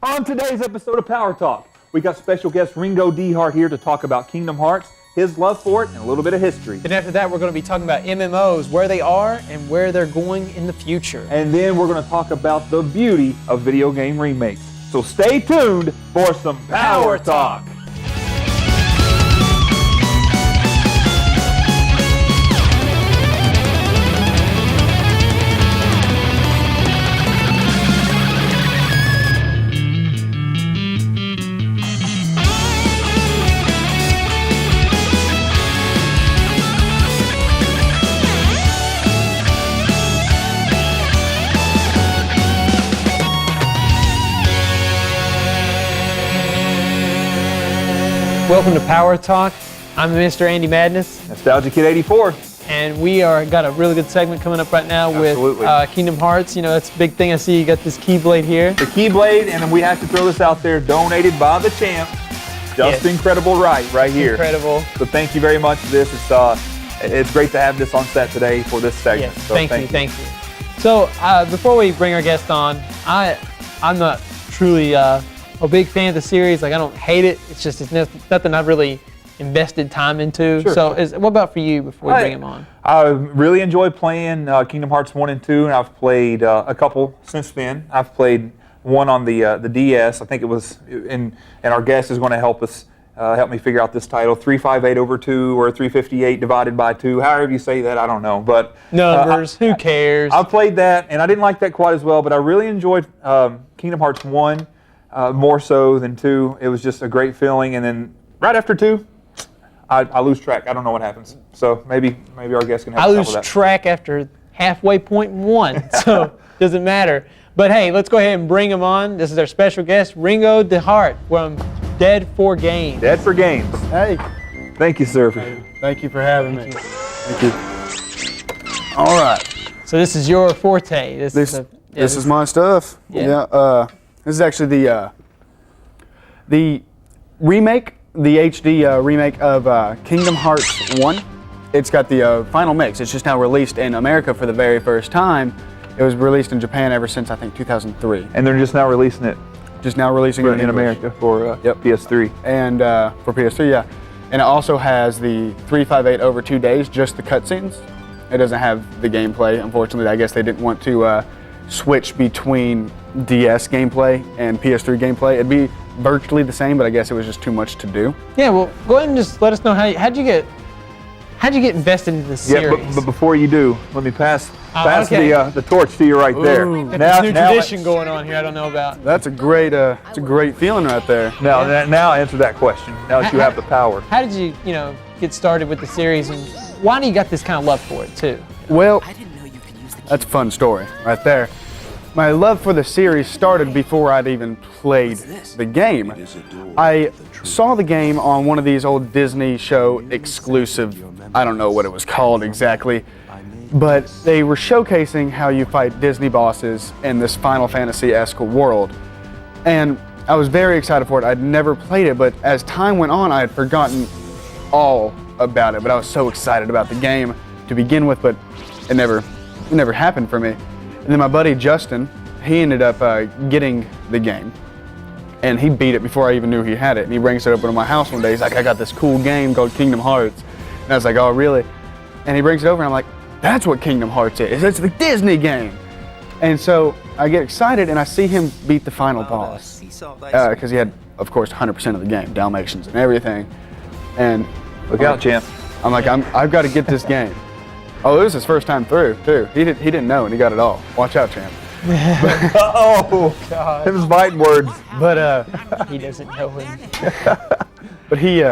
On today's episode of Power Talk, we got special guest Ringo DeHart here to talk about Kingdom Hearts, his love for it, and a little bit of history. Then after that, we're going to be talking about MMOs, where they are and where they're going in the future. And then we're going to talk about the beauty of video game remakes. So stay tuned for some Power Talk. Welcome to Power Talk. I'm Mr. Andy Madness. Nostalgia Kid 84. And we got a really good segment coming up right now with Kingdom Hearts. You know, that's a big thing. I see you got this Keyblade here. The Keyblade, and we have to throw this out there, donated by the champ. Just incredible right here. Incredible. So thank you very much for this. It's great to have this on set today for this segment. Yes, so thank you. So before we bring our guest on, I'm not truly a big fan of the series. Like, I don't hate it. It's just nothing I've really invested time into. Sure. So what about for you before we bring him on? I really enjoy playing Kingdom Hearts 1 and 2, and I've played a couple since then. I've played one on the DS. I think it was, and our guest is going to help me figure out this title, 358 over 2 or 358 divided by 2. However you say that, I don't know. But numbers, who cares? I played that, and I didn't like that quite as well, but I really enjoyed Kingdom Hearts 1 more so than 2. It was just a great feeling, and then right after 2, I lose track. I don't know what happens. So maybe our guest can help us out with that. I lose track after halfway point 1, so doesn't matter. But hey, let's go ahead and bring him on. This is our special guest, Ringo DeHart from Dead for Games. Dead for Games. Hey. Thank you, sir. Thank you for having me. Thank you. All right. So this is your forte. This is my stuff. Yeah. This is actually the remake, the HD remake of Kingdom Hearts 1. It's got the final mix. It's just now released in America for the very first time. It was released in Japan ever since, I think, 2003. And they're just now releasing it. Just now releasing it in America for PS3. And for PS3, yeah. And it also has the 358 over 2 days, just the cutscenes. It doesn't have the gameplay, unfortunately. I guess they didn't want to switch between DS gameplay and PS3 gameplay. It'd be virtually the same, but I guess it was just too much to do. Yeah, well, go ahead and just let us know how'd you get invested into this series? Yeah, but before you do, let me pass the torch to you right there. Now, new tradition going on here I don't know about. That's a great feeling right there. Now answer that question. Now that you have the power. How did you get started with the series, and why do you got this kind of love for it too? Well, that's a fun story right there. My love for the series started before I'd even played the game. I saw the game on one of these old Disney show exclusive, I don't know what it was called exactly, but they were showcasing how you fight Disney bosses in this Final Fantasy-esque world. And I was very excited for it. I'd never played it, but as time went on, I had forgotten all about it. But I was so excited about the game to begin with, but it never happened for me. And then my buddy Justin, he ended up getting the game, and he beat it before I even knew he had it. And he brings it up into my house one day. He's like, "I got this cool game called Kingdom Hearts." And I was like, "Oh, really?" And he brings it over, and I'm like, "That's what Kingdom Hearts is. It's the Disney game." And so I get excited, and I see him beat the final boss because he had, of course, 100% of the game, Dalmatians and everything. And look out, champ! I'm like, I've got to get this game. Oh, it was his first time through, too. He didn't know, and he got it all. Watch out, champ. Oh, God. Him fighting words. But he doesn't know him. But he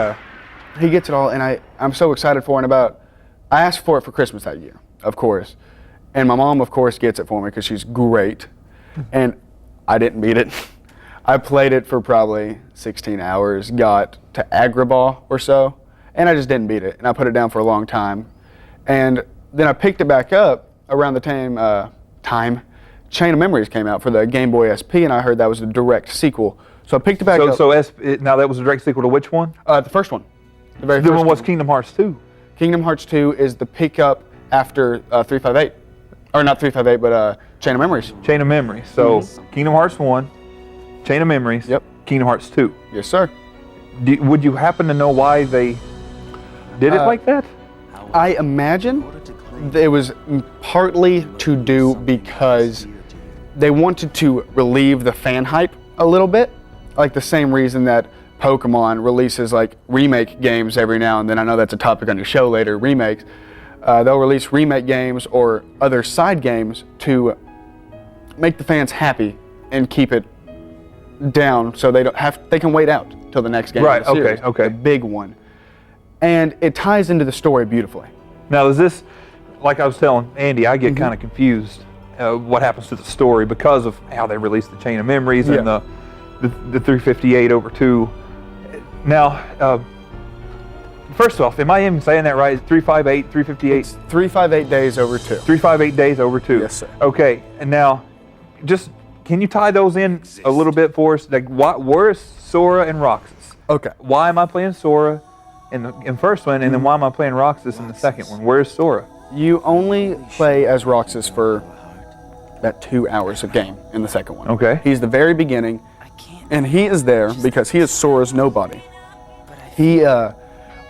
gets it all, and I'm so excited for it. I asked for it for Christmas that year, of course. And my mom, of course, gets it for me because she's great. And I didn't beat it. I played it for probably 16 hours, got to Agrabah or so, and I just didn't beat it. And I put it down for a long time. And then I picked it back up around the time Chain of Memories came out for the Game Boy SP, and I heard that was a direct sequel. So I picked it back up. Now that was a direct sequel to which one? The first one. The very first one. Then what's Kingdom Hearts 2? Kingdom Hearts 2 is the pickup after 358. Or not 358, but Chain of Memories. Chain of Memories. So Kingdom Hearts 1, Chain of Memories. Yep. Kingdom Hearts 2. Yes, sir. Would you happen to know why they did it like that? I imagine it was partly to do because they wanted to relieve the fan hype a little bit, like the same reason that Pokemon releases like remake games every now and then. I know that's a topic on your show later, remakes. They'll release remake games or other side games to make the fans happy and keep it down so they can wait out till the next game. Right, of the series, okay. the big one. And it ties into the story beautifully. Now, is this, like I was telling Andy, I get kind of confused what happens to the story because of how they released the Chain of Memories and the 358 over 2. Now, first off, am I even saying that right? 358, 358? It's 358 days over 2. 358 days over 2. Yes, sir. Okay, and now, just, can you tie those in a little bit for us? Like, where's Sora and Roxas? Okay. Why am I playing Sora in the first one, and then why am I playing Roxas in the second one? Where's Sora? You only play as Roxas for that 2 hours of game in the second one. Okay. He's the very beginning, and he is there because he is Sora's nobody.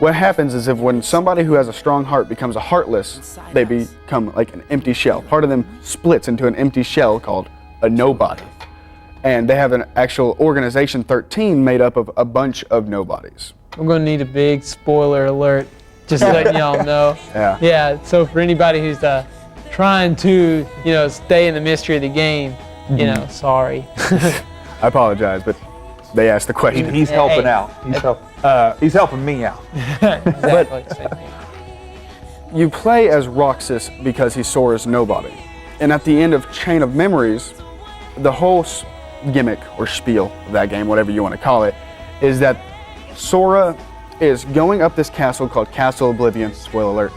What happens is when somebody who has a strong heart becomes a heartless, they become like an empty shell. Part of them splits into an empty shell called a nobody. And they have an actual organization 13 made up of a bunch of nobodies. I'm going to need a big spoiler alert, just letting y'all know. Yeah. Yeah, so for anybody who's trying to, stay in the mystery of the game, sorry. I apologize, but they asked the question. He's helping out. He's helping me out. Exactly. You play as Roxas because he's Sora's nobody. And at the end of Chain of Memories, the whole gimmick or spiel of that game, whatever you want to call it, is that Sora is going up this castle called Castle Oblivion. Spoiler alert.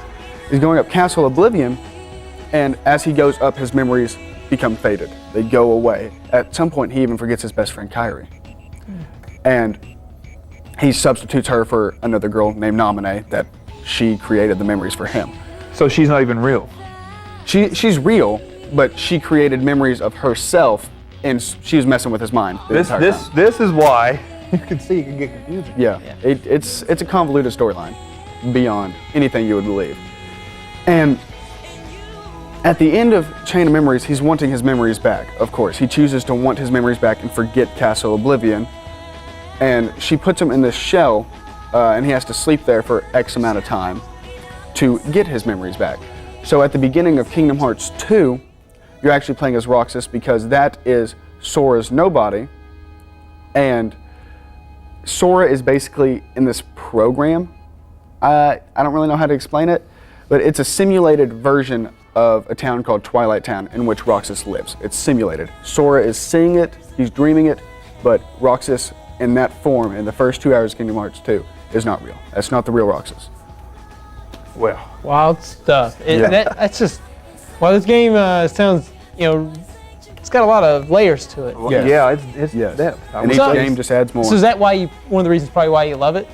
He's going up Castle Oblivion, and as he goes up, his memories become faded. They go away. At some point, he even forgets his best friend Kairi. And he substitutes her for another girl named Naminé that she created the memories for him. So she's not even real. She's real, but she created memories of herself, and she was messing with his mind the entire time. This is why you can see it can get confusing. Yeah. It's a convoluted storyline beyond anything you would believe. And at the end of Chain of Memories, he's wanting his memories back, of course. He chooses to want his memories back and forget Castle Oblivion. And she puts him in this shell, and he has to sleep there for X amount of time to get his memories back. So at the beginning of Kingdom Hearts 2, you're actually playing as Roxas because that is Sora's nobody. And Sora is basically in this program. I don't really know how to explain it, but it's a simulated version of a town called Twilight Town in which Roxas lives. It's simulated. Sora is seeing it, he's dreaming it, but Roxas in that form in the first 2 hours of Kingdom Hearts 2 is not real. That's not the real Roxas. Well, Wild stuff. That's just, this game sounds, it's got a lot of layers to it. Yes. yeah, it's Yes. depth. And each game just adds more. So is that why one of the reasons probably why you love it?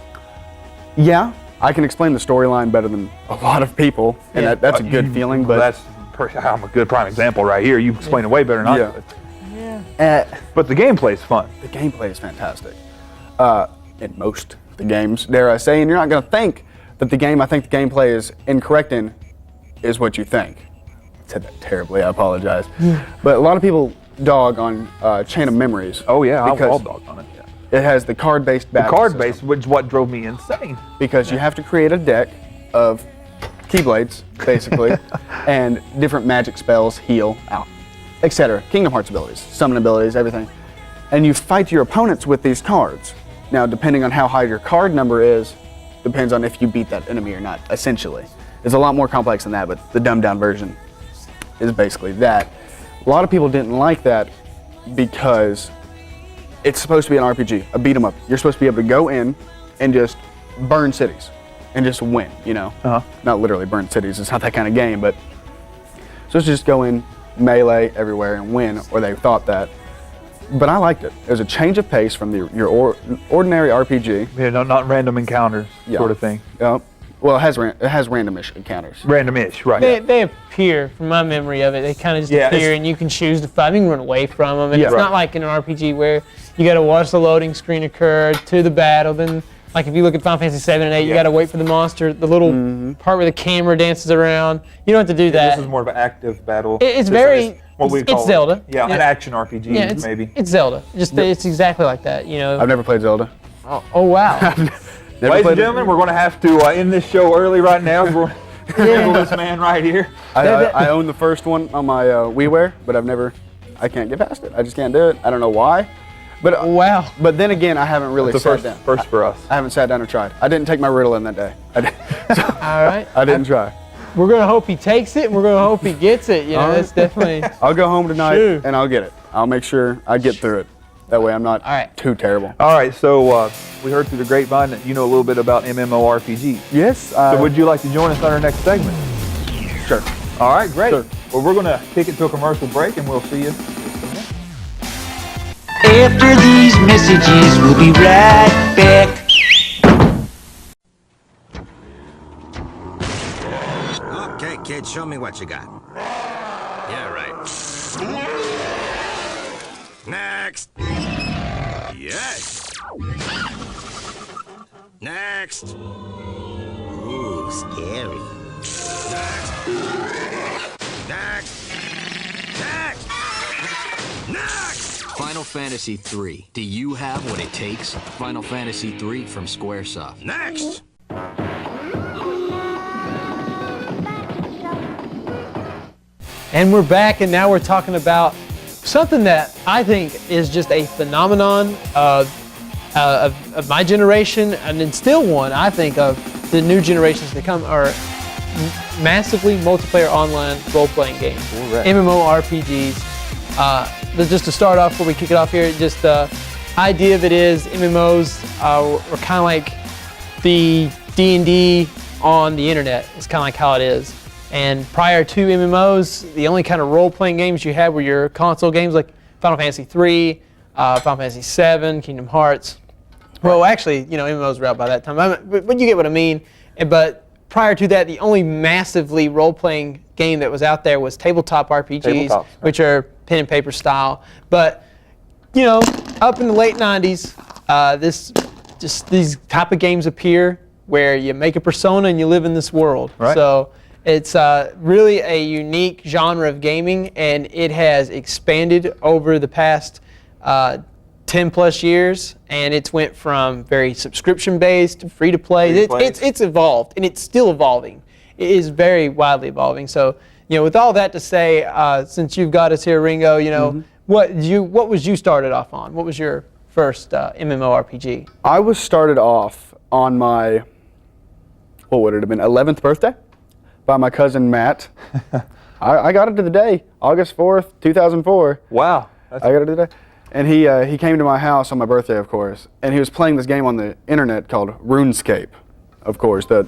Yeah, I can explain the storyline better than a lot of people, and Yeah. that's a good feeling, but I'm a good prime example right here. You explain it way better than I Yeah. could. Yeah. But the gameplay's fun. the gameplay is fantastic. In most of the games, dare I say, and you're not going to think that the gameplay is incorrect in is what you think. I said that terribly, I apologize. But a lot of people dog on Chain of Memories. Oh yeah, I'll because dog on it. it has the card-based battle Card-based, system. which is what drove me insane. Because you have to create a deck of Keyblades, basically, and different magic spells, heal, etc. Kingdom Hearts abilities, summon abilities, everything. And you fight your opponents with these cards. Now, depending on how high your card number is, depends on if you beat that enemy or not, essentially. It's a lot more complex than that, but the dumbed-down version is basically that. A lot of people didn't like that because it's supposed to be an RPG, a beat 'em up. You're supposed to be able to go in and just burn cities and just win, Not literally burn cities, it's not that kind of game, but so it's just go in, melee everywhere and win, or they thought that. But I liked it. It was a change of pace from your ordinary RPG. Yeah, not random encounters sort of thing. Well, it has randomish encounters. Randomish, right. They appear, from my memory of it, they kind of just appear and you can choose to fight. You can run away from them. And it's not like in an RPG where you got to watch the loading screen occur to the battle. Then, like if you look at Final Fantasy 7 and 8, you got to wait for the monster, the little part where the camera dances around. You don't have to do that. This is more of an active battle. It's very, it's Zelda. Yeah, an action RPG maybe. It's Zelda. It's exactly like that, you know. I've never played Zelda. Oh wow. Ladies and gentlemen, we're going to have to end this show early right now. We're going to handle this man right here. I own the first one on my WiiWare, but I can't get past it. I just can't do it. I don't know why. But wow. But then again, I haven't really sat down. First for us. I haven't sat down and tried. I didn't take my Ritalin that day. All right. I didn't try. We're going to hope he takes it, and we're going to hope he gets it. You know, that's definitely... I'll go home tonight, and I'll get it. I'll make sure I get through it. That way I'm not too terrible. All right, so we heard through the grapevine that you know a little bit about MMORPGs. Yes. So would you like to join us on our next segment? Sure. All right, great. Sure. Well, we're going to kick it to a commercial break, and we'll see you. After these messages, we'll be right back. Okay, kid, show me what you got. Yeah, right. Next. Yes. Next. Ooh, scary. Next. Next. Next. Next. Final Fantasy III. Do you have what it takes? Final Fantasy III from Squaresoft. Next. And we're back, and now we're talking about something that I think is just a phenomenon of my generation, and then still one, I think, of the new generations to come, are massively multiplayer online role-playing games, MMORPGs. Just to start off, before we kick it off here, just the idea of it is MMOs are kind of like the D&D on the internet. It's kind of like how it is. And prior to MMOs, the only kind of role-playing games you had were your console games like Final Fantasy III, Final Fantasy VII, Kingdom Hearts. Well, actually, you know, MMOs were out by that time, but you get what I mean. But prior to that, the only massively role-playing game that was out there was tabletop RPGs, which are pen and paper style. But, you know, up in the late 90s, these type of games appear where you make a persona and you live in this world. Right. So it's really a unique genre of gaming, and it has expanded over the past 10 plus years, and it's went from very subscription-based to free-to-play. It's evolved, and it's still evolving. It is very widely evolving. So, you know, with all that to say, since you've got us here, Ringo, you know, what was you started off on? What was your first MMORPG? I was started off on my, what would it have been, 11th birthday by my cousin Matt. I got it to the day, August 4th, 2004. Wow. I got it to the day. And he came to my house on my birthday, of course, and he was playing this game on the internet called RuneScape. Of course, the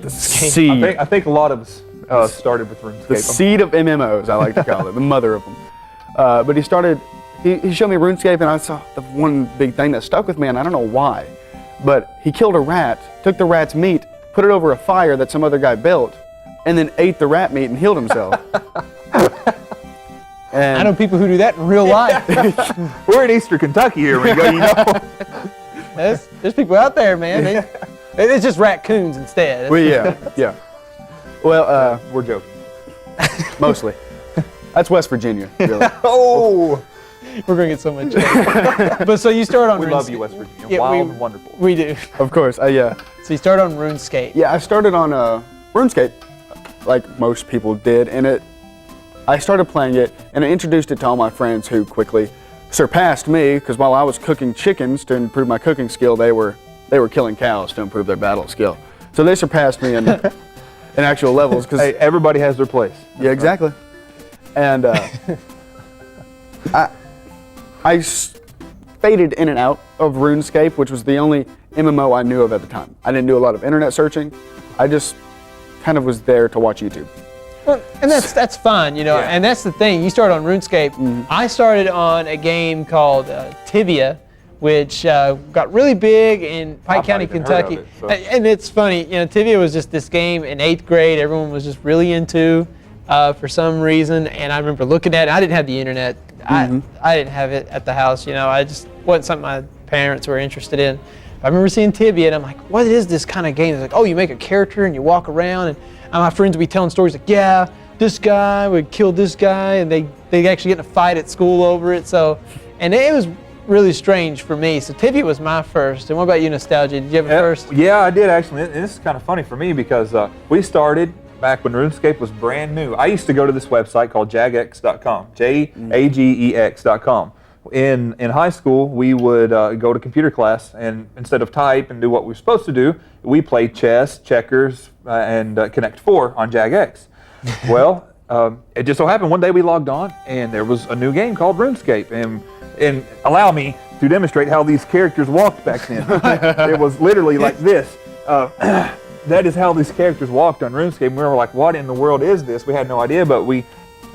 seed. I think a lot of us started with RuneScape. The seed of MMOs, I like to call it, the mother of them. But he showed me RuneScape, and I saw the one big thing that stuck with me, and I don't know why. But he killed a rat, took the rat's meat, put it over a fire that some other guy built, and then ate the rat meat and healed himself. And I know people who do that in real life. We're in Eastern Kentucky here, Ringo, you know. There's people out there, man. It's just raccoons instead. Well, yeah. Well, we're joking. Mostly. That's West Virginia, really. Oh! We're going to get so much. But so you started on We RuneScape. love you, West Virginia. Yeah, Wild and wonderful. We do. Of course, yeah. So you started on RuneScape. Yeah, I started on RuneScape, like most people did, and I started playing it, and I introduced it to all my friends who quickly surpassed me, because while I was cooking chickens to improve my cooking skill, they were killing cows to improve their battle skill. So they surpassed me in actual levels. Cause, hey, everybody has their place. Yeah, exactly. And I faded in and out of RuneScape, which was the only MMO I knew of at the time. I didn't do a lot of internet searching. I just kind of was there to watch YouTube. Well, and that's fine, you know, Yeah. and that's the thing. You started on RuneScape. I started on a game called Tibia, which got really big in Pike I've not County, even heard Kentucky. of it, so. And it's funny, you know, Tibia was just this game in 8th grade everyone was just really into for some reason. And I remember looking at it. I didn't have the internet I didn't have it at the house. I just wasn't something my parents were interested in. I remember seeing Tibia, and I'm like, what is this kind of game? It's like, oh, you make a character and you walk around, and my friends would be telling stories like, yeah, this guy would kill this guy, and they actually get in a fight at school over it. So, and it was really strange for me. So Tibia was my first. And what about you, Nostalgia? Did you have a first? Yeah, I did actually. And this is kind of funny for me because we started back when RuneScape was brand new. I used to go to this website called jagex.com, Jagex.com. In high school, we would go to computer class, and instead of type and do what we were supposed to do, we played chess, checkers, and Connect 4 on Jagex. Well, it just so happened one day we logged on, and there was a new game called RuneScape, and allow me to demonstrate how these characters walked back then. It was literally like this. That is how these characters walked on RuneScape. We were like, what in the world is this? We had no idea, but we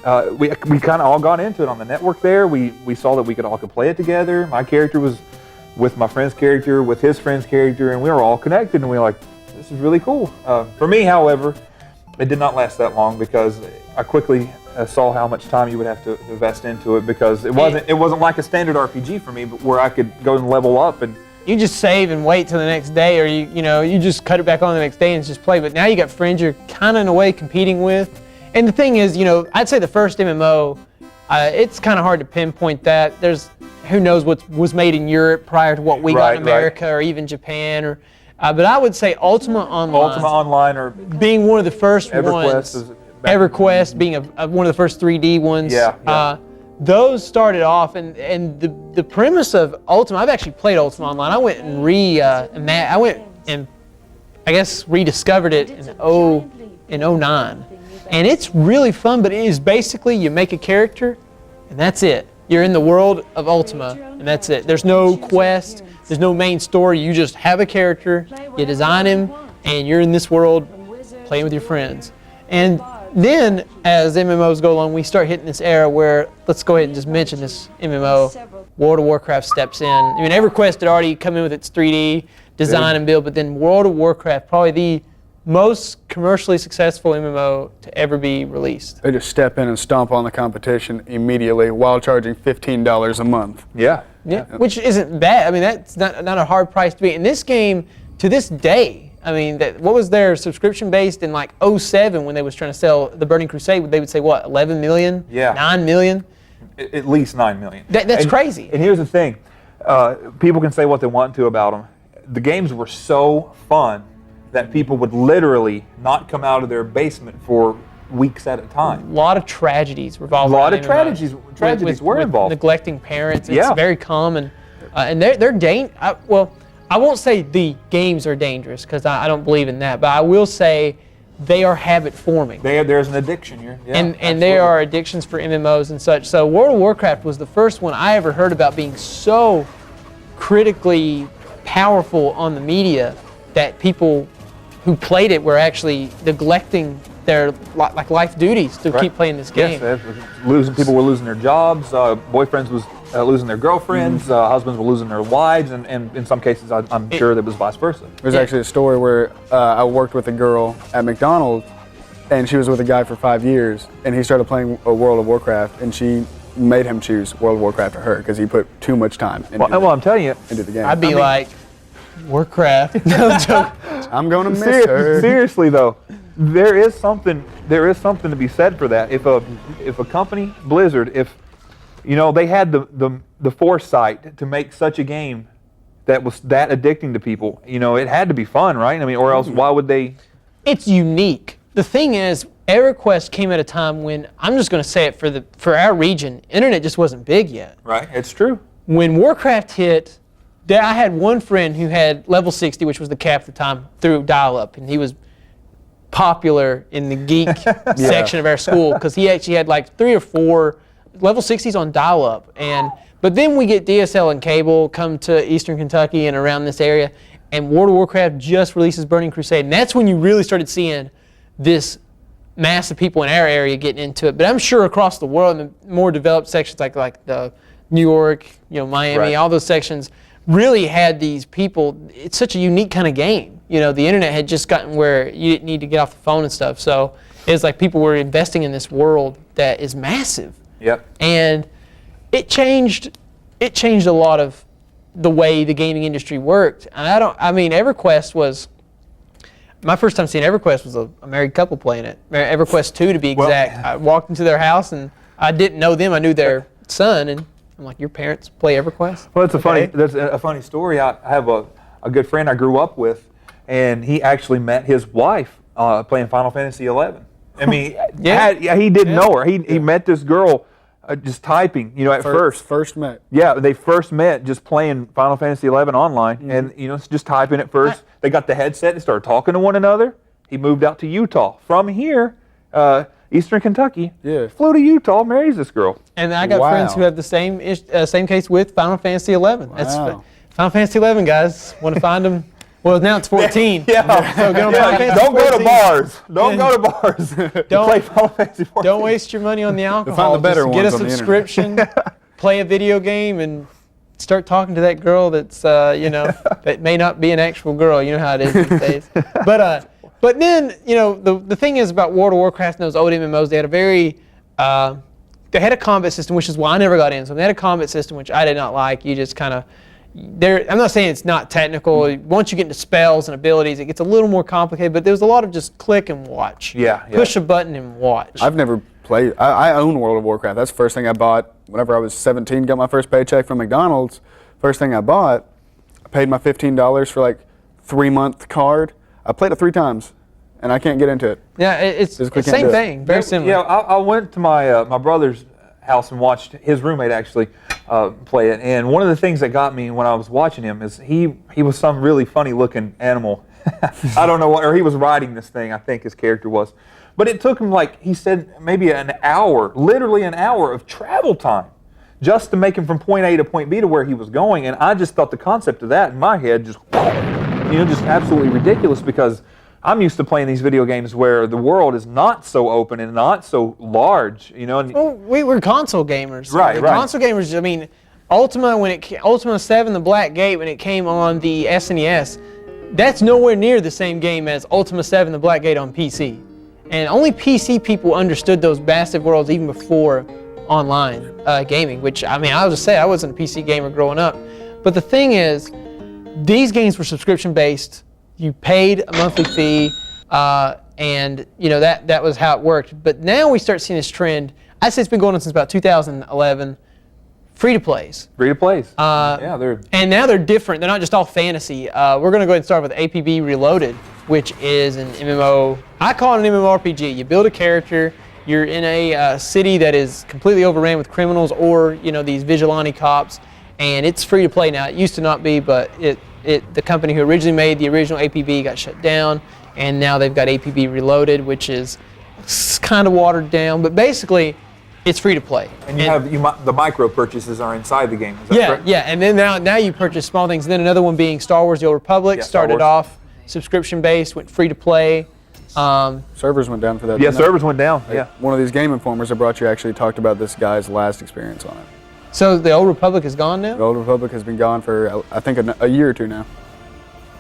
kind of all got into it on the network there. We saw that we could all play it together. My character was with my friend's character, with his friend's character, and we were all connected, and we were like, this is really cool. For me, however, it did not last that long because I quickly saw how much time you would have to invest into it because it wasn't like a standard RPG for me, but where I could go and level up and you just save and wait till the next day, or you just cut it back on the next day and just play. But now you got friends you're kind of in a way competing with. And the thing is, I'd say the first MMO, it's kind of hard to pinpoint that. There's who knows what was made in Europe prior to what we got in America or even Japan. But I would say Ultima Online. or being one of the first ones. EverQuest being one of the first 3D ones. Yeah. Those started off, and the premise of Ultima. I've actually played Ultima Online. I went and rediscovered it in 09. And it's really fun, but it is basically you make a character, and that's it. You're in the world of Ultima, and that's it. There's no quest, there's no main story. You just have a character, you design him, and you're in this world playing with your friends. And then, as MMOs go along, we start hitting this era where, let's go ahead and just mention this MMO, World of Warcraft steps in. I mean, EverQuest had already come in with its 3D design and build, but then World of Warcraft, probably the most commercially successful MMO to ever be released. They just step in and stomp on the competition immediately while charging $15 a month. Yeah. Which isn't bad. I mean, that's not a hard price to be. In this game, to this day, I mean, what was their subscription based in like 07 when they was trying to sell the Burning Crusade? They would say, what, 11 million? Yeah. 9 million? At least 9 million. That's crazy. And here's the thing. People can say what they want to about them. The games were so fun that people would literally not come out of their basement for weeks at a time. A lot of tragedies revolve around tragedies were involved. Neglecting parents. It's very common. And they're dangerous. Well, I won't say the games are dangerous because I don't believe in that, but I will say they are habit forming. There's an addiction here. Yeah, and there are addictions for MMOs and such. So World of Warcraft was the first one I ever heard about being so critically powerful on the media that people who played it were actually neglecting their life duties to keep playing this game. Yes, people were losing their jobs, boyfriends was losing their girlfriends, husbands were losing their wives, and in some cases I'm sure that was vice versa. There's actually a story where I worked with a girl at McDonald's, and she was with a guy for 5 years, and he started playing World of Warcraft, and she made him choose World of Warcraft for her because he put too much time into I'm telling you, into the game. I'd be like, Warcraft. No joke. I'm gonna miss her. Seriously though, there is something to be said for that. If a company, Blizzard, if they had the foresight to make such a game that was that addicting to people, it had to be fun, right? I mean, or else why would they? It's unique. The thing is, EverQuest came at a time when, I'm just going to say it for our region, internet just wasn't big yet. Right, it's true. When Warcraft hit, I had one friend who had level 60, which was the cap at the time, through dial-up, and he was popular in the geek section of our school because he actually had like 3 or 4 level 60s on dial-up. But then we get DSL and cable come to Eastern Kentucky and around this area, and World of Warcraft just releases Burning Crusade, and that's when you really started seeing this mass of people in our area getting into it. But I'm sure across the world, in the more developed sections like the New York, Miami, all those sections really had these people. It's such a unique kind of game. The internet had just gotten where you didn't need to get off the phone and stuff. So it's like people were investing in this world that is massive. Yep. And it changed a lot of the way the gaming industry worked. And EverQuest was, my first time seeing EverQuest was a married couple playing it. EverQuest 2 to be exact. I walked into their house and I didn't know them. I knew their son, and I'm like, your parents play EverQuest? Well, that's a funny story. I have a good friend I grew up with, and he actually met his wife playing Final Fantasy 11. I mean, he didn't know her. He met this girl just typing, at first. First met. Yeah, they first met just playing Final Fantasy 11 online, and just typing at first. They got the headset and started talking to one another. He moved out to Utah. From here, Eastern Kentucky, flew to Utah, marries this girl. And I got friends who have the same case with Final Fantasy 11. Wow. That's Final Fantasy 11, guys. Want to find them? Well, now it's 14. Yeah. So get on Final Fantasy Don't 14. go to bars. Don't go to bars. Don't play Final Fantasy 14. Don't waste your money on the alcohol. Find the better Just get a ones on the subscription, play a video game, and start talking to that girl that's that may not be an actual girl. You know how it is these days. But then the thing is about World of Warcraft and those old MMOs, they had a very they had a combat system, which is why I never got into them. They had a combat system which I did not like. You just kind of I'm not saying it's not technical. Once you get into spells and abilities, it gets a little more complicated, but there's a lot of just click and watch. Yeah. Push a button and watch. I've never played. I own World of Warcraft. That's the first thing I bought whenever I was 17, got my first paycheck from McDonald's. First thing I bought, I paid my $15 for like 3-month card. I played it 3 times, and I can't get into it. Yeah, it's the same thing. Very similar. Yeah, I went to my brother's house and watched his roommate actually play it. And one of the things that got me when I was watching him is he was some really funny looking animal. I don't know what, or he was riding this thing, I think his character was. But it took him, like he said, maybe an hour, literally an hour of travel time just to make him from point A to point B to where he was going. And I just thought the concept of that in my head just absolutely ridiculous, because I'm used to playing these video games where the world is not so open and not so large, Well, we were console gamers. Right. Console gamers, Ultima 7, the Black Gate, when it came on the SNES, that's nowhere near the same game as Ultima 7, the Black Gate on PC. And only PC people understood those massive worlds even before online gaming, which, I'll just say, I wasn't a PC gamer growing up. But the thing is, these games were subscription-based. You paid a monthly fee, and that was how it worked. But now we start seeing this trend. I'd say it's been going on since about 2011. Free-to-plays. Free-to-plays. And now they're different. They're not just all fantasy. We're going to go ahead and start with APB Reloaded, which is an MMO. I call it an MMORPG. You build a character. You're in a city that is completely overran with criminals or these vigilante cops, and it's free to play now. It used to not be, but the company who originally made the original APB got shut down, and now they've got APB Reloaded, which is kind of watered down, but basically it's free to play. And the micro purchases are inside the game. Is that correct? Yeah, and then now you purchase small things. And then another one being Star Wars: The Old Republic started off subscription based, went free to play. Servers went down for that. Yeah, servers went down. Yeah. One of these Game Informers I brought you actually talked about this guy's last experience on it. So the Old Republic is gone now? The Old Republic has been gone for, I think, a year or 2 now.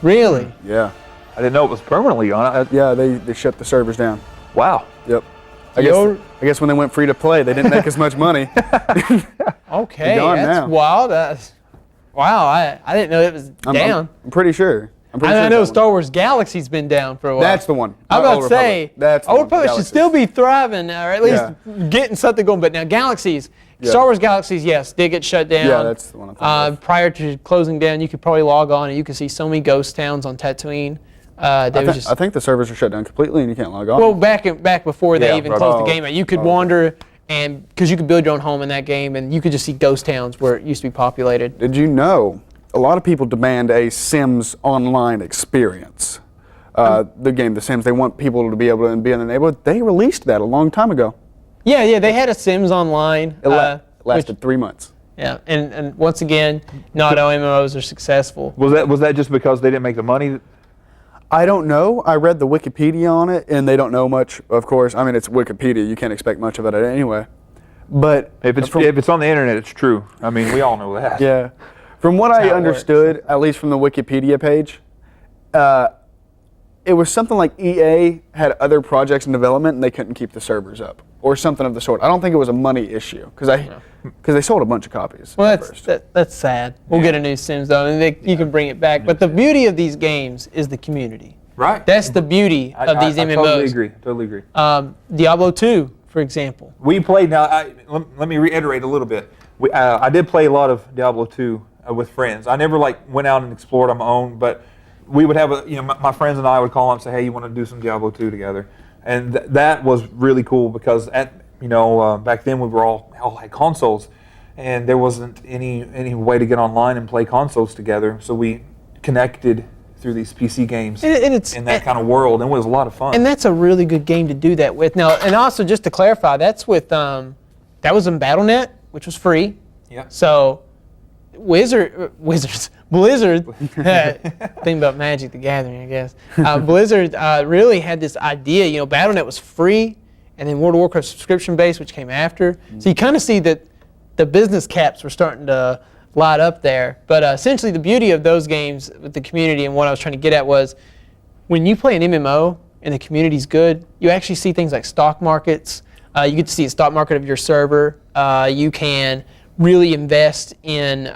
Really? Yeah. I didn't know it was permanently gone. Yeah, they shut the servers down. Wow. Yep. I guess when they went free to play, they didn't make as much money. Okay, gone that's now. wild. Wow, I didn't know it was down. I'm pretty sure. I know Star Wars Galaxy's been down for a while. That's the one. I'm about to say, Old Republic should still be thriving, or at least getting something going. But now Galaxies, Star Wars Galaxies, yes, did get shut down. Yeah, that's the one I'm thinking of. Prior to closing down, you could probably log on and you could see so many ghost towns on Tatooine. I think the servers are shut down completely and you can't log on. Well, back before they even closed the game out, you could wander, and because you could build your own home in that game, and you could just see ghost towns where it used to be populated. Did you know a lot of people demand a Sims online experience? The game, The Sims, they want people to be able to be in the neighborhood. They released that a long time ago. Yeah, they had a Sims Online. It lasted 3 months. Yeah, and once again, not all MMOs are successful. Was that just because they didn't make the money? I don't know. I read the Wikipedia on it, and they don't know much, of course. I mean, it's Wikipedia. You can't expect much of it anyway. But if it's on the internet, it's true. I mean, we all know that. Yeah. From what I understood, at least from the Wikipedia page, it was something like EA had other projects in development and they couldn't keep the servers up, or something of the sort. I don't think it was a money issue because they sold a bunch of copies. Well, that's sad. We'll get a new Sims though, and you can bring it back. But the beauty of these games is the community. Right. That's the beauty of these MMOs. Totally agree. Diablo 2, for example. We played, let me reiterate a little bit. I did play a lot of Diablo 2 with friends. I never went out and explored on my own, but we would have my friends and I would call and say, hey, you want to do some Diablo 2 together? And that was really cool because back then we were all had consoles, and there wasn't any way to get online and play consoles together. So we connected through these PC games in that kind of world, and it was a lot of fun. And that's a really good game to do that with. Now, and also just to clarify, that's with that was in BattleNet, which was free. Yeah. So Blizzard, think about Magic the Gathering, I guess. Blizzard really had this idea. BattleNet was free, and then World of Warcraft subscription base, which came after. So you kind of see that the business caps were starting to light up there. But essentially the beauty of those games with the community, and what I was trying to get at was, when you play an MMO and the community's good, you actually see things like stock markets. You get to see a stock market of your server. You can really invest in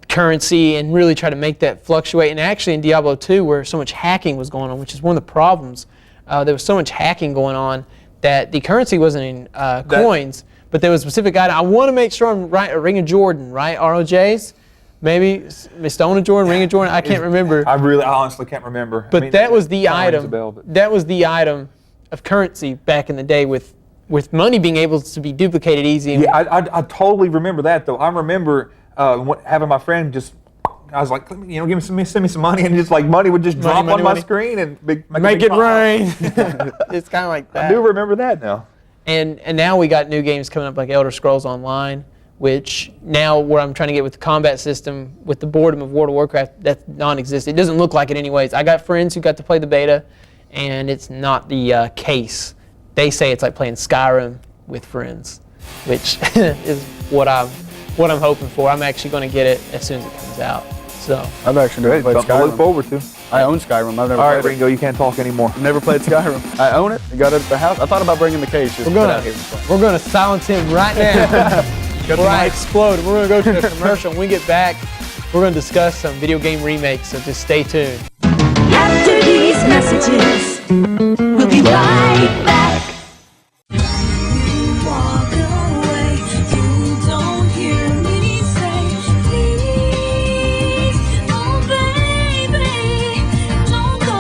currency and really try to make that fluctuate. And actually in Diablo 2, where so much hacking was going on, which is one of the problems, there was so much hacking going on that the currency wasn't in coins, but there was a specific item. I want to make sure I'm right. A Ring of Jordan, right? ROJs? Maybe Stone of Jordan, Ring of Jordan. I can't remember. I honestly can't remember. But that was the item. That was the item of currency back in the day, with money being able to be duplicated easy. Yeah, I totally remember that though. I remember having my friend I was like, send me some money, and just money would just drop on my screen and make it rain. It's kind of like that. I do remember that now. And now we got new games coming up like Elder Scrolls Online, which now where I'm trying to get with the combat system, with the boredom of World of Warcraft, that's non-existent. It doesn't look like it anyways. I got friends who got to play the beta, and it's not the case. They say it's like playing Skyrim with friends, which is what I'm hoping for. I'm actually going to get it as soon as it comes out. So I've actually never played Skyrim. To look forward to. I own Skyrim. I've never All right, played Ringo, you can't talk anymore. I've never played Skyrim. I own it. I got it at the house. I thought about bringing the case. We're gonna silence him right now before I explode. We're gonna go to a commercial. When we get back, we're gonna discuss some video game remakes. So just stay tuned. After these messages, we'll be right back. Walk away, you don't hear me say, please, oh baby, don't go.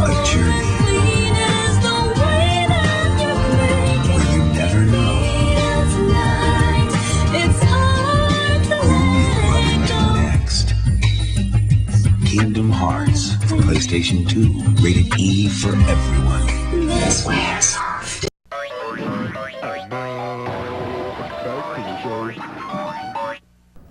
A journey clean as the way that you make it. Where you never know. Tonight, it's hard to let go. Next. Kingdom Hearts, PlayStation 2, rated E for everyone. This wears soft.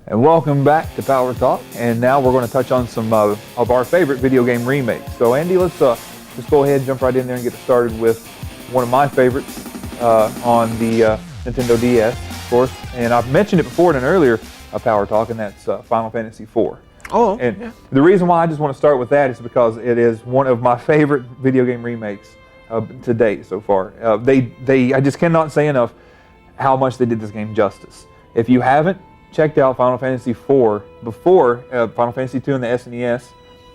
And welcome back to Power Talk. And now we're going to touch on some of our favorite video game remakes. So Andy, let's just go ahead and jump right in there and get started with one of my favorites on the Nintendo DS, of course. And I've mentioned it before in an earlier Power Talk, and that's Final Fantasy IV. Oh, and yeah. The reason why I just want to start with that is because it is one of my favorite video game remakes to date so far. I just cannot say enough how much they did this game justice. If you haven't checked out Final Fantasy IV before Final Fantasy II and the SNES,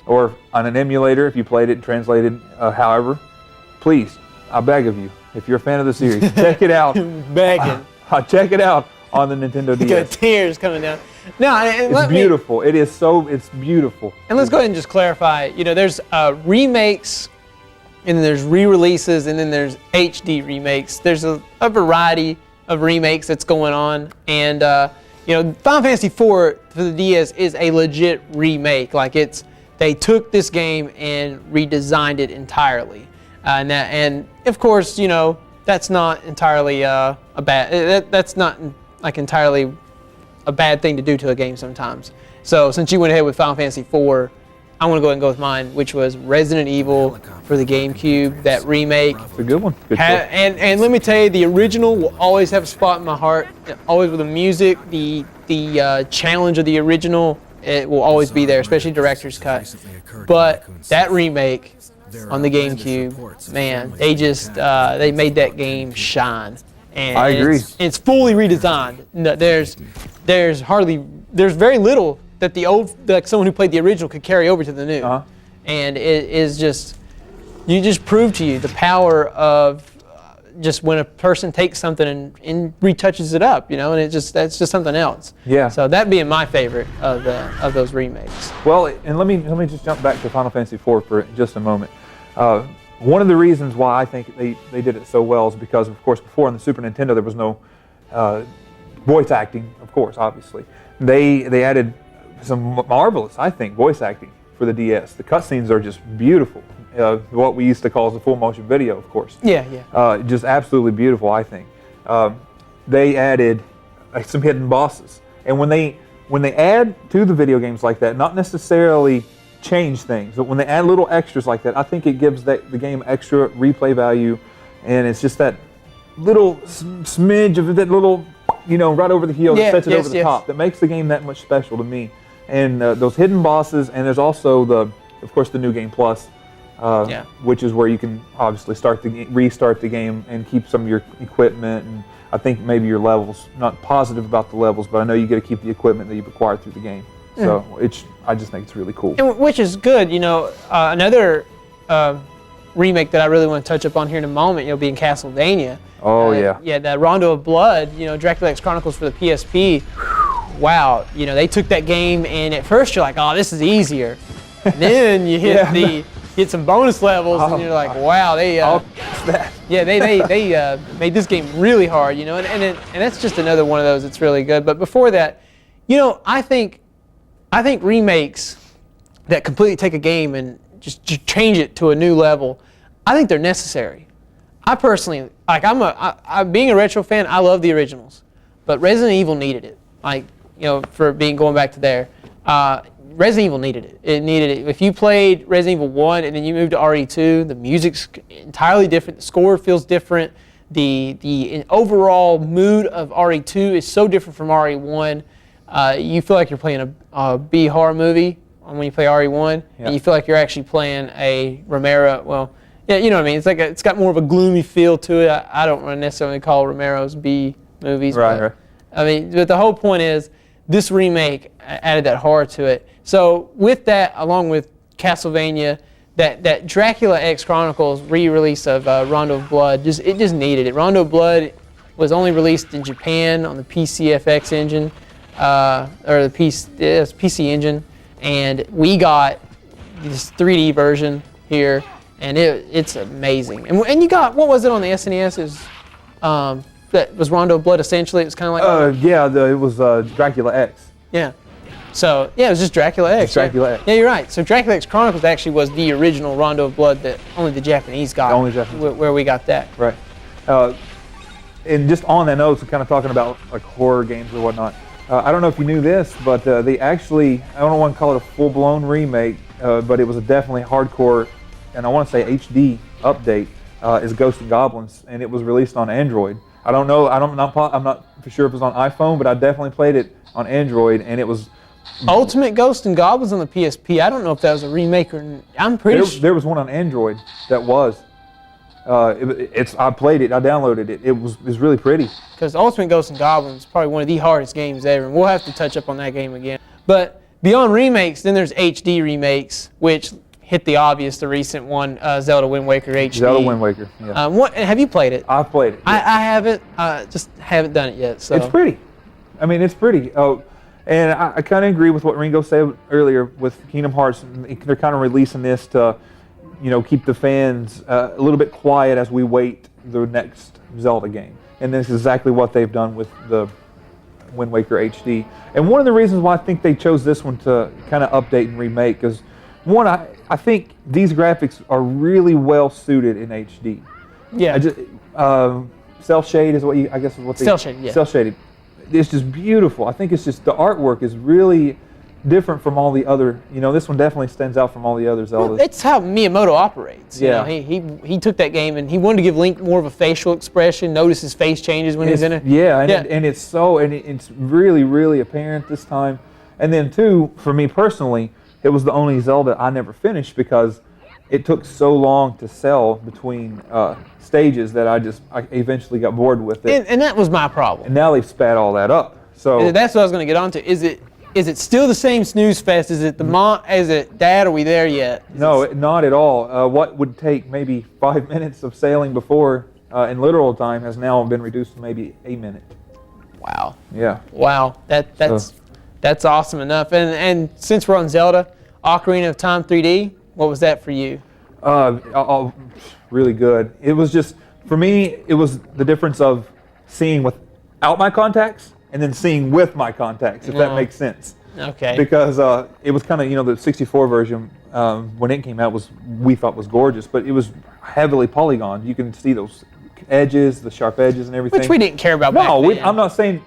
or on an emulator if you played it and translated however, please, I beg of you, if you're a fan of the series, check it out. Begging. Check it out on the Nintendo DS. You got tears coming down. No, it's beautiful. It's beautiful. And let's go ahead and just clarify. There's remakes, and then there's re-releases, and then there's HD remakes. There's a variety of remakes that's going on, and Final Fantasy IV for the DS is a legit remake. They took this game and redesigned it entirely, and of course, that's not entirely that's not entirely a bad thing to do to a game sometimes. So since you went ahead with Final Fantasy IV, I want to go ahead and go with mine, which was Resident Evil for the GameCube, that remake. It's a good one. Good and let me tell you, the original will always have a spot in my heart. Always with the music, the challenge of the original. It will always be there, especially director's cut. But that remake on the GameCube, man, they made that game shine. And I agree. It's fully redesigned. No, there's very little that the old, like someone who played the original could carry over to the new. And it is just, you just prove to you the power of just when a person takes something and retouches it up, you know, and that's just something else. Yeah. So that being my favorite of those remakes. Well, and let me just jump back to Final Fantasy IV for just a moment. One of the reasons why I think they did it so well is because, of course, before on the Super Nintendo there was no voice acting, of course, obviously. They added some marvelous, I think, voice acting for the DS. The cutscenes are just beautiful. What we used to call as a full motion video, of course. Yeah. Just absolutely beautiful, I think. They added some hidden bosses, and when they add to the video games like that, not necessarily change things, but when they add little extras like that, I think it gives the game extra replay value, and it's just that little smidge of that little, you know, right over the heel that sets it over the top that makes the game that much special to me. And those hidden bosses, and there's also of course, the New Game Plus. Which is where you can obviously restart the game and keep some of your equipment, and I think maybe your levels. Not positive about the levels, but I know you got to keep the equipment that you've acquired through the game. So I just think it's really cool. And which is good, you know. Another remake that I really want to touch up on here in a moment, being Castlevania. Oh yeah. Yeah, the Rondo of Blood, Dracula X Chronicles for the PSP. Wow, they took that game, and at first you're like, oh, this is easier. And then you hit some bonus levels, and you're like, wow, they made this game really hard, and that's just another one of those that's really good. But before that, I think remakes that completely take a game and just change it to a new level, I think they're necessary. I personally, I'm being a retro fan, I love the originals, but Resident Evil needed it. Going back to there. Resident Evil needed it. It needed it. If you played Resident Evil 1 and then you moved to RE2, the music's entirely different. The score feels different. The overall mood of RE2 is so different from RE1. You feel like you're playing a B horror movie when you play RE1, and you feel like you're actually playing a Romero. Well, yeah, you know what I mean. It's like it's got more of a gloomy feel to it. I don't necessarily call Romero's B movies. Right. But the whole point is this remake added that horror to it. So with that, along with Castlevania, that Dracula X Chronicles re-release of Rondo of Blood, it just needed it. Rondo of Blood was only released in Japan on the PCFX engine, or the PC engine, and we got this 3D version here, and it's amazing. And you got, what was it on the SNES? That was Rondo of Blood essentially. It was kind of like it was Dracula X. Yeah. So yeah, it was just Dracula X. Dracula X. Yeah, you're right. So Dracula X Chronicles actually was the original Rondo of Blood that only the Japanese got. Only Japanese. Where we got that. Right. And just on that note, so kind of talking about like horror games or whatnot. I don't know if you knew this, but they actually, I don't want to call it a full-blown remake, but it was a definitely hardcore, and I want to say HD update, is Ghosts and Goblins, and it was released on Android. I don't know, I'm not for sure if it was on iPhone, but I definitely played it on Android, and it was Ultimate Ghosts and Goblins on the PSP. I don't know if that was a remake or I'm pretty sure. There was one on Android that was. I played it, I downloaded it. It was really pretty. Because Ultimate Ghosts and Goblins is probably one of the hardest games ever, and we'll have to touch up on that game again. But beyond remakes, then there's HD remakes, which hit the obvious, the recent one, Zelda Wind Waker HD. Zelda Wind Waker, yeah. Have you played it? I've played it. Yeah. I haven't, just haven't done it yet. So. It's pretty. I mean, it's pretty. And I kind of agree with what Ringo said earlier with Kingdom Hearts. They're kind of releasing this to, keep the fans a little bit quiet as we wait the next Zelda game. And this is exactly what they've done with the Wind Waker HD. And one of the reasons why I think they chose this one to kind of update and remake is, one, I think these graphics are really well suited in HD. Yeah. Cell shade is what Cell shaded, yeah. Cell shaded. It's just beautiful. I think it's just the artwork is really different from all the other. This one definitely stands out from all the other Zeldas. Well, it's how Miyamoto operates. Yeah. He took that game and he wanted to give Link more of a facial expression. Notice his face changes when he's in it. Yeah, and it's really, really apparent this time. And then two, for me personally, it was the only Zelda I never finished because it took so long to sell between stages that I eventually got bored with it. And that was my problem. And now they've spat all that up. So That's what I was going to get onto. Is it still the same snooze fest? Is it is it, Dad, are we there yet? no, not at all. What would take maybe 5 minutes of sailing before in literal time has now been reduced to maybe a minute. Wow. Yeah. Wow. That's awesome enough. And since we're on Zelda, Ocarina of Time 3D, what was that for you? Really good. It was just, for me, it was the difference of seeing without my contacts and then seeing with my contacts, if that makes sense. Okay. Because it was kind of, the 64 version, when it came out, we thought was gorgeous, but it was heavily polygon. You can see those edges, the sharp edges and everything. Which we didn't care about back No, then. I'm not saying,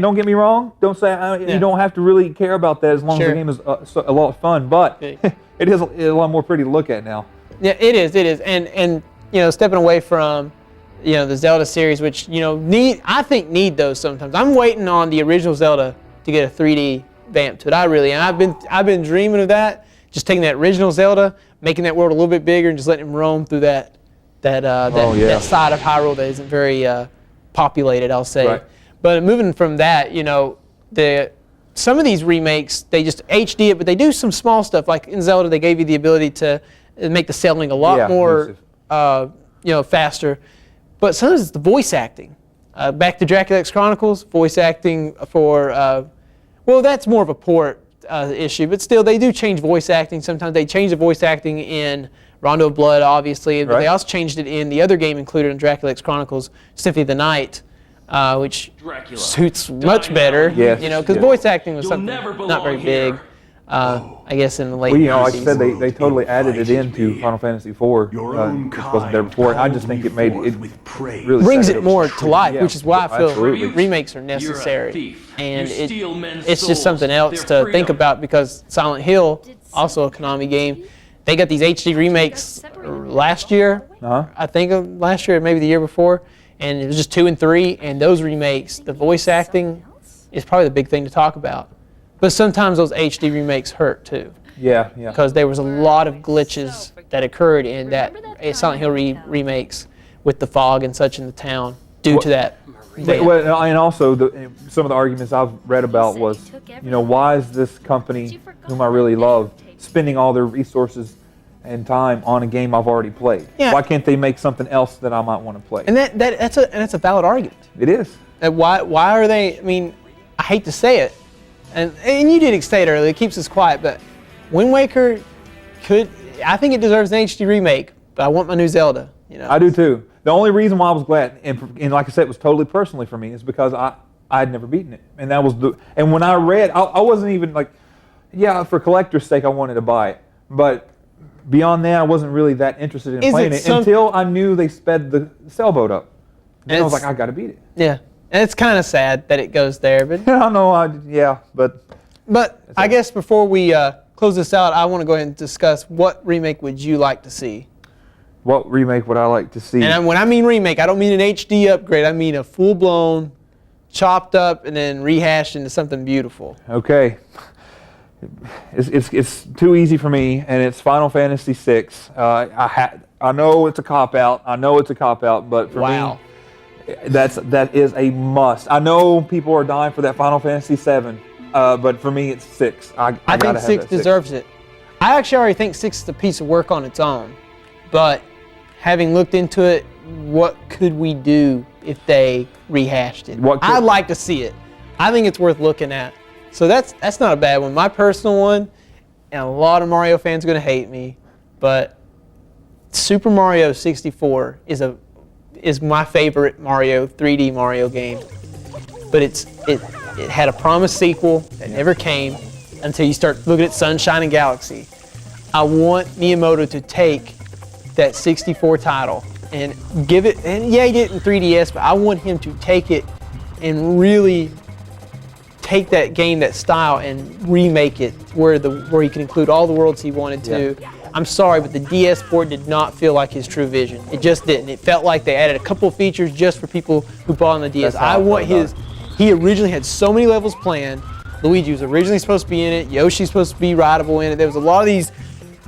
don't get me wrong. Don't say, you don't have to really care about that as long as Sure. the game is a lot of fun, but it is a lot more pretty to look at now. Yeah, it is. And stepping away from, the Zelda series, which, I think need those sometimes. I'm waiting on the original Zelda to get a 3D vamp to it. I really am. I've been dreaming of that. Just taking that original Zelda, making that world a little bit bigger, and just letting him roam through that side of Hyrule that isn't very populated, I'll say. Right. But moving from that, some of these remakes, they just HD it, but they do some small stuff. Like in Zelda, they gave you the ability to make the sailing a lot more, faster. But sometimes it's the voice acting. Back to Dracula X Chronicles, voice acting for, that's more of a port issue, but still, they do change voice acting. Sometimes they change the voice acting in Rondo of Blood, obviously, but they also changed it in the other game included in Dracula X Chronicles, Symphony of the Night, which suits much better, because voice acting was something not very big, I guess, in the late 90s. Like I said, they totally added it into Final Fantasy IV, which wasn't there before. I just think it made it really brings set it more to life, Yeah, which is why I feel absolutely. remakes are necessary. And it's just something else to think about, because Silent Hill, also a Konami game, they got these HD remakes last year, I think last year, maybe the year before, and it was just 2 and 3, and those remakes, the voice acting is probably the big thing to talk about. But sometimes those HD remakes hurt too. Yeah. Because there was a lot of glitches that occurred in that Silent Hill remakes with the fog and such in the town due to that. Well, and also some of the arguments I've read about was, why is this company, whom I really love, spending all their resources and time on a game I've already played? Yeah. Why can't they make something else that I might want to play? And that's a valid argument. It is. Why are they? I mean, I hate to say it, and you did say it earlier. It keeps us quiet, but Wind Waker I think it deserves an HD remake. But I want my new Zelda. I do too. The only reason why I was glad, and like I said, it was totally personally for me, is because I had never beaten it, and that was and when I read, I wasn't even like, for collector's sake, I wanted to buy it, but beyond that, I wasn't really that interested in playing it until I knew they sped the sailboat up. And I was like, I got to beat it. Yeah, and it's kind of sad that it goes there, but I know, But I guess before we close this out, I want to go ahead and discuss what remake would you like to see? What remake would I like to see? And when I mean remake, I don't mean an HD upgrade. I mean a full-blown, chopped up, and then rehashed into something beautiful. Okay. It's too easy for me, and it's Final Fantasy VI. I know it's a cop-out. But for me, that is a must. I know people are dying for that Final Fantasy VII, but for me, it's 6. I think 6 deserves it. I actually already think 6 is a piece of work on its own, but having looked into it, what could we do if they rehashed it? I'd like to see it. I think it's worth looking at. So that's not a bad one. My personal one, and a lot of Mario fans are going to hate me, but Super Mario 64 is my favorite 3D Mario game. But it had a promised sequel that never came until you start looking at Sunshine and Galaxy. I want Miyamoto to take that 64 title and give it, and he did it in 3DS, but I want him to take it and really take that game, that style, and remake it where he can include all the worlds he wanted to. Yeah. I'm sorry, but the DS port did not feel like his true vision. It just didn't. It felt like they added a couple of features just for people who bought on the DS. I want his. He originally had so many levels planned. Luigi was originally supposed to be in it. Yoshi's supposed to be rideable in it. There was a lot of these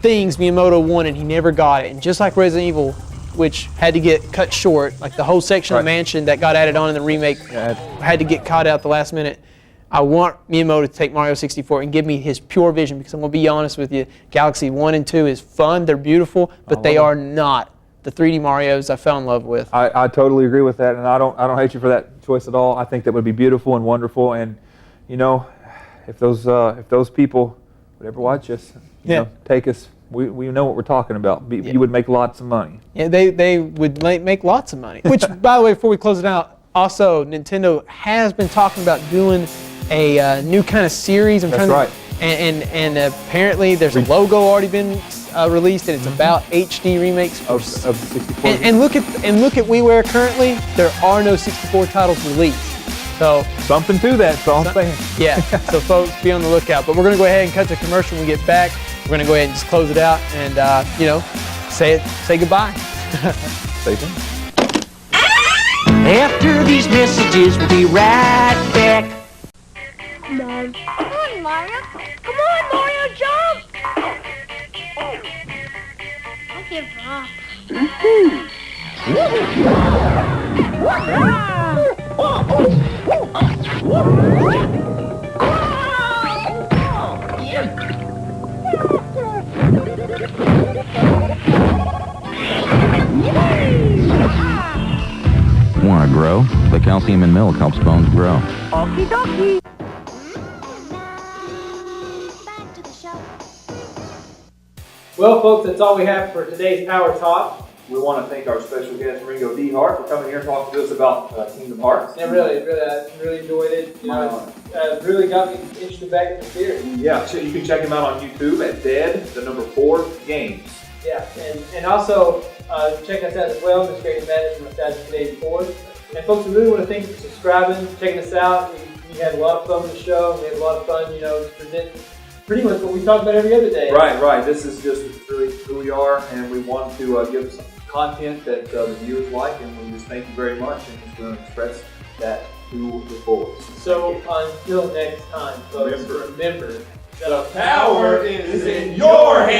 things Miyamoto wanted, he never got it. And just like Resident Evil, which had to get cut short, like the whole section of the mansion that got added on in the remake had to get cut out the last minute. I want Miyamoto to take Mario 64 and give me his pure vision, because I'm going to be honest with you, Galaxy 1 and 2 is fun, they're beautiful, but they are not the 3D Marios I fell in love with. I totally agree with that, and I don't hate you for that choice at all. I think that would be beautiful and wonderful, and you know, if those people would ever watch us, you know, take us, we know what we're talking about. You would make lots of money. Yeah, they would make lots of money. Which, by the way, before we close it out, also Nintendo has been talking about doing a new kind of series. That's right. And apparently there's a logo already been released, and it's about HD remakes of 64. And look at WiiWare currently. There are no 64 titles released. So something to that. That's all I'm saying. Yeah. So folks, be on the lookout. But we're gonna go ahead and cut to commercial when we get back. We're gonna go ahead and just close it out and you know, say goodbye. Stay tuned. After these messages, we'll be right back. Mom. Come on, Mario. Come on, Mario, jump! I give up. Want to grow? The calcium in milk helps bones grow. Okie dokie. Well, folks, that's all we have for today's Power Talk. We want to thank our special guest Ringo DeHart for coming here and talking to us about Kingdom Hearts. Yeah, I really enjoyed it. You know, really got me interested back in the series. Yeah, you can check him out on YouTube at Dead4 Games. Yeah, and also check us out as well. Miss Great Madness and myself today's board. And folks, we really want to thank you for subscribing, checking us out. We had a lot of fun with the show. We had a lot of fun, you know, to present pretty much what we talk about every other day. Right. This is just really who we are, and we want to give some content that the viewers like, and we just thank you very much, and just going to express that to the fullest. So until next time, folks, remember the power is in your hands.